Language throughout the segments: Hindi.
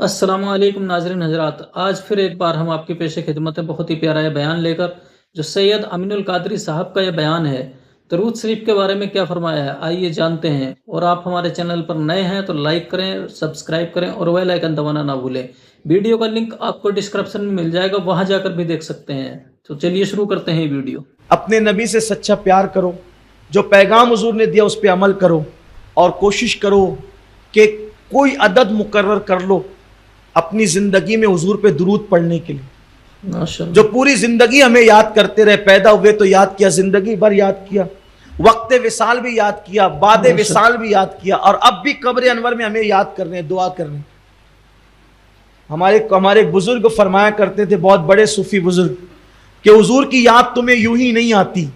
अस्सलामु अलैकुम नाज़रीन हज़रात। आज फिर एक बार हम आपके पेशे खिदमत है बहुत ही प्यारा ये बयान लेकर, जो सैयद अमीनुल कादरी साहब का ये बयान है। दरूद शरीफ के बारे में क्या फरमाया है, आइए जानते हैं। और आप हमारे चैनल पर नए हैं तो लाइक करें, सब्सक्राइब करें और बेल आइकन दबाना ना भूलें। वीडियो का लिंक आपको डिस्क्रिप्शन में मिल जाएगा, वहाँ जाकर भी देख सकते हैं। तो चलिए शुरू करते हैं वीडियो। अपने नबी से सच्चा प्यार करो, जो पैगाम हुजूर ने दिया उस पर अमल करो और कोशिश करो कि कोई अदद मुकर्रर कर लो अपनी ज़िंदगी में हुजूर पे दुरूद पढ़ने के लिए। माशाअल्लाह। जो पूरी ज़िंदगी हमें याद करते रहे, पैदा हुए तो याद किया, ज़िंदगी भर याद किया, वक्त विसाल भी याद किया, बाद विसाल भी याद किया, और अब भी कब्र अनवर में हमें याद कर रहे हैं, दुआ कर रहे हैं। हमारे बुजुर्ग फरमाया करते थे, बहुत बड़े सूफी बुजुर्ग, कि हुजूर की याद तुम्हें यूं ही नहीं आती,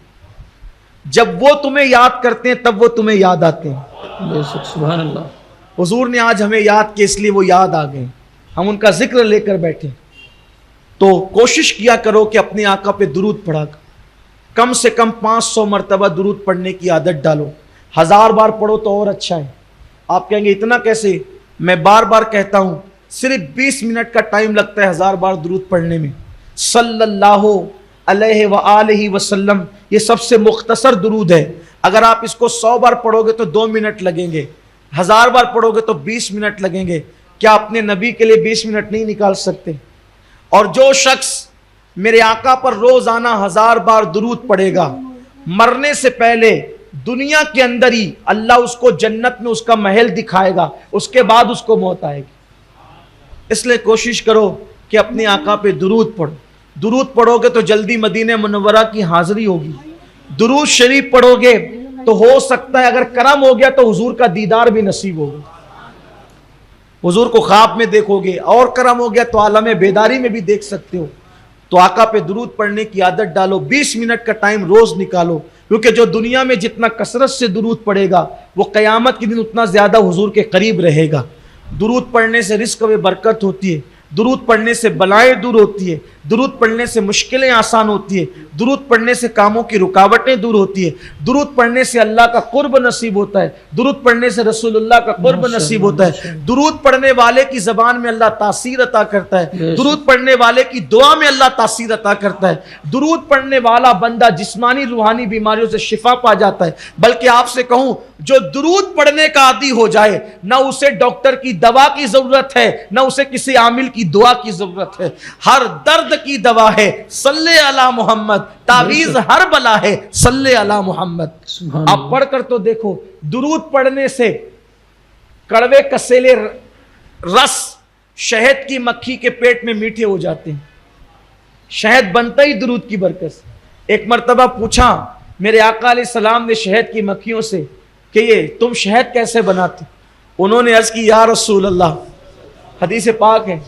जब वो तुम्हें याद करते हैं तब वो तुम्हें याद आते हैं। सुभान अल्लाह। हुजूर ने आज हमें याद किया, इसलिए वो याद आ गए, हम उनका जिक्र लेकर बैठे। तो कोशिश किया करो कि अपने आका पे दुरूद पढ़ा, कम से कम 500 मरतबा दुरूद पढ़ने की आदत डालो। 1000 बार पढ़ो तो और अच्छा है। आप कहेंगे इतना कैसे? मैं बार बार कहता हूं, सिर्फ 20 मिनट का टाइम लगता है 1000 बार दुरूद पढ़ने में। सल्लल्लाहु अलैहि वसल्लम, ये सबसे मुख्तसर दुरूद है। अगर आप इसको 100 बार पढ़ोगे तो 2 मिनट लगेंगे, 1000 बार पढ़ोगे तो 20 मिनट लगेंगे। क्या अपने नबी के लिए 20 मिनट नहीं निकाल सकते? और जो शख्स मेरे आका पर रोजाना 1000 बार दुरूद पढ़ेगा, मरने से पहले दुनिया के अंदर ही अल्लाह उसको जन्नत में उसका महल दिखाएगा, उसके बाद उसको मौत आएगी। इसलिए कोशिश करो कि अपने आका पे दुरूद पढ़ो। दुरूद पढ़ोगे तो जल्दी मदीने मुनव्वरा की हाजिरी होगी। दुरूद शरीफ पढ़ोगे तो हो सकता है अगर करम हो गया तो हुजूर का दीदार भी नसीब होगा, हुजूर को ख्वाब में देखोगे, और करम हो गया तो आलम बेदारी में भी देख सकते हो। तो आका पे दुरूद पढ़ने की आदत डालो, 20 मिनट का टाइम रोज निकालो, क्योंकि जो दुनिया में जितना कसरत से दुरूद पढ़ेगा वो क़यामत के दिन उतना ज्यादा हुजूर के करीब रहेगा। दुरूद पढ़ने से रिस्क में बरकत होती है, दुरूद पढ़ने से बलाएं दूर होती है, दुरूद पढ़ने से मुश्किलें आसान होती है, दुरूद पढ़ने से कामों की रुकावटें दूर होती है, दुरूद पढ़ने से अल्लाह का कुर्ब नसीब होता है, दुरूद पढ़ने से रसूलुल्लाह का कुर्ब नसीब होता है, दुरूद पढ़ने वाले की ज़बान में अल्लाह तासीर अता करता है, दुरूद पढ़ने वाले की दुआ में अल्लाह तासीर अता करता है, दुरूद पढ़ने वाला बंदा जिस्मानी रूहानी बीमारियों से शिफा पा जाता है। बल्कि आपसे कहूं, जो दुरूद पढ़ने का आदी हो जाए, ना उसे डॉक्टर की दवा की जरूरत है, ना उसे किसी आमिल की दुआ की जरूरत है। हर दर्द की दवा है सल्ले अला मोहम्मद, तावीज हर बला है सल्ले अला मोहम्मद। आप पढ़कर तो देखो, दुरूद पढ़ने से कड़वे कसेले रस शहद की मक्खी के पेट में मीठे हो जाते हैं। शहद बनता ही दुरूद की बरकत से। एक मर्तबा पूछा मेरे आका अलैहि सलाम ने शहद की मक्खियों से कि ये तुम शहद कैसे बनाते? उन्होंने अर्ज की, या रसूल अल्लाह, हदीस पाक है,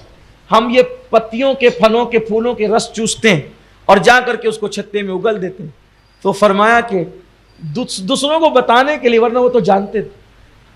हम ये पत्तियों के, फलों के, फूलों के रस चूसते हैं और जा करके उसको छत्ते में उगल देते हैं। तो फरमाया कि दूसरों को बताने के लिए, वरना वो तो जानते थे,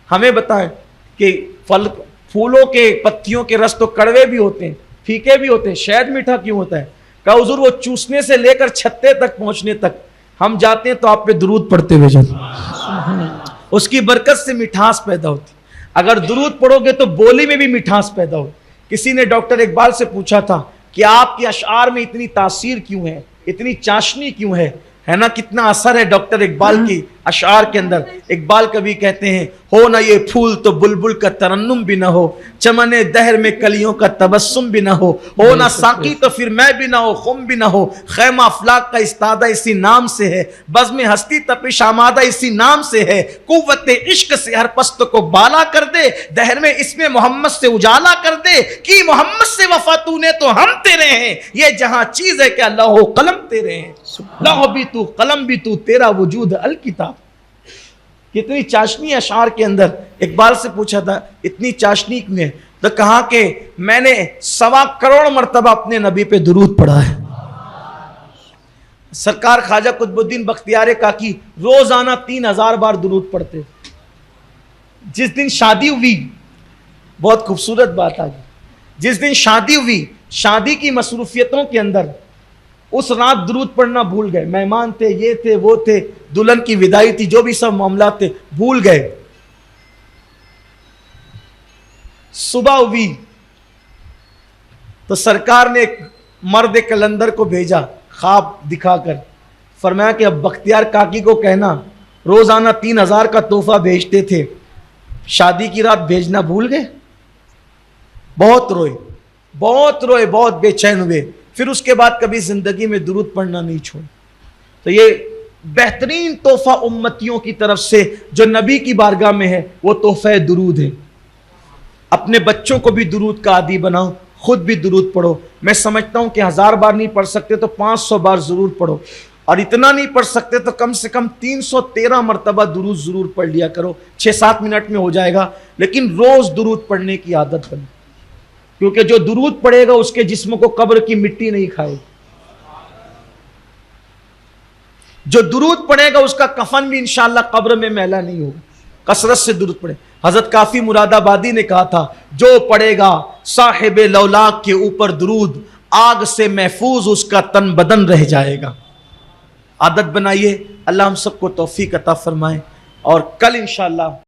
हमें बताएं कि फल फूलों के, पत्तियों के रस तो कड़वे भी होते हैं, फीके भी होते हैं, शहद मीठा क्यों होता है? कहा हुजूर, वो चूसने से लेकर छत्ते तक पहुंचने तक हम जाते हैं तो आप पे दुरूद पढ़ते हुए जाते, उसकी बरकत से मिठास पैदा होती। अगर दुरूद पढ़ोगे तो बोली में भी मिठास पैदा होती। किसी ने डॉक्टर इकबाल से पूछा था कि आपके अशआर में इतनी तासीर क्यों है, इतनी चाशनी क्यों है ना, कितना असर है डॉक्टर इकबाल की अशआर के अंदर। इकबाल कभी कहते हैं, हो ना ये फूल तो बुलबुल का तरन्नुम भी ना हो, चमने दहर में कलियों का तबस्सुम भी ना हो ना साकी तो फिर मैं भी ना हो, खुम भी ना हो, खैमा अफलाक का इस्तादा इसी नाम से है, बज़्म हस्ती तपिश आमादा इसी नाम से है, कुव्वत इश्क से हर पस्त को बाला कर दे, दहर में इसमें मोहम्मद से उजाला कर दे, कि मोहम्मद से वफा तूने तो हम तेरे हैं, ये जहां चीज है कि अल्लाह कलम तेरे हैं, लौह भी तू, कलम भी तू, तेरा वजूद अल किताब। कितनी चाशनी अशार के अंदर। इकबाल से पूछा था इतनी चाशनी क्यों है? तो कहा कि मैंने 1.25 करोड़ मरतबा अपने नबी पे दुरूद पढ़ा है। सरकार ख्वाजा कुतुबुद्दीन बख्तियार काकी रोजाना 3000 बार दुरूद पढ़ते। जिस दिन शादी हुई, बहुत खूबसूरत बात आ गई, जिस दिन शादी हुई, शादी की मसरूफियतों के अंदर उस रात दुरूद पढ़ना भूल गए। मेहमान थे, ये थे, वो थे, दुल्हन की विदाई थी, जो भी सब मामला थे, भूल गए। सुबह हुई, तो सरकार ने एक मर्द कलंदर को भेजा ख्वाब दिखाकर, फरमाया कि अब बख्तियार काकी को कहना रोजाना 3000 का तोहफा भेजते थे, शादी की रात भेजना भूल गए। बहुत रोए, बहुत रोए, बहुत बेचैन हुए, फिर उसके बाद कभी जिंदगी में दुरूद पढ़ना नहीं छोड़ा। तो ये बेहतरीन तोहफा उम्मतियों की तरफ से जो नबी की बारगाह में है वो तोहफा दुरूद है। अपने बच्चों को भी दुरूद का आदी बनाओ, खुद भी दुरूद पढ़ो। मैं समझता हूं कि 1000 बार नहीं पढ़ सकते तो 500 बार जरूर पढ़ो, और इतना नहीं पढ़ सकते तो कम से कम 313 मरतबा दुरूद जरूर पढ़ लिया करो। 6-7 मिनट में हो जाएगा, लेकिन रोज दुरूद पढ़ने की आदत बने, क्योंकि जो दुरूद पढ़ेगा उसके जिस्म को कब्र की मिट्टी नहीं खाएगी। जो दुरूद पढ़ेगा उसका कफन भी इंशाअल्लाह कब्र में मैला नहीं होगा। कसरत से दुरूद पढ़े। हजरत काफी मुरादाबादी ने कहा था, जो पढ़ेगा साहिबे लौलाक के ऊपर दुरूद, आग से महफूज उसका तन बदन रह जाएगा। आदत बनाइए। अल्लाह हम सबको तौफीक अता फरमाए, और कल इंशाअल्लाह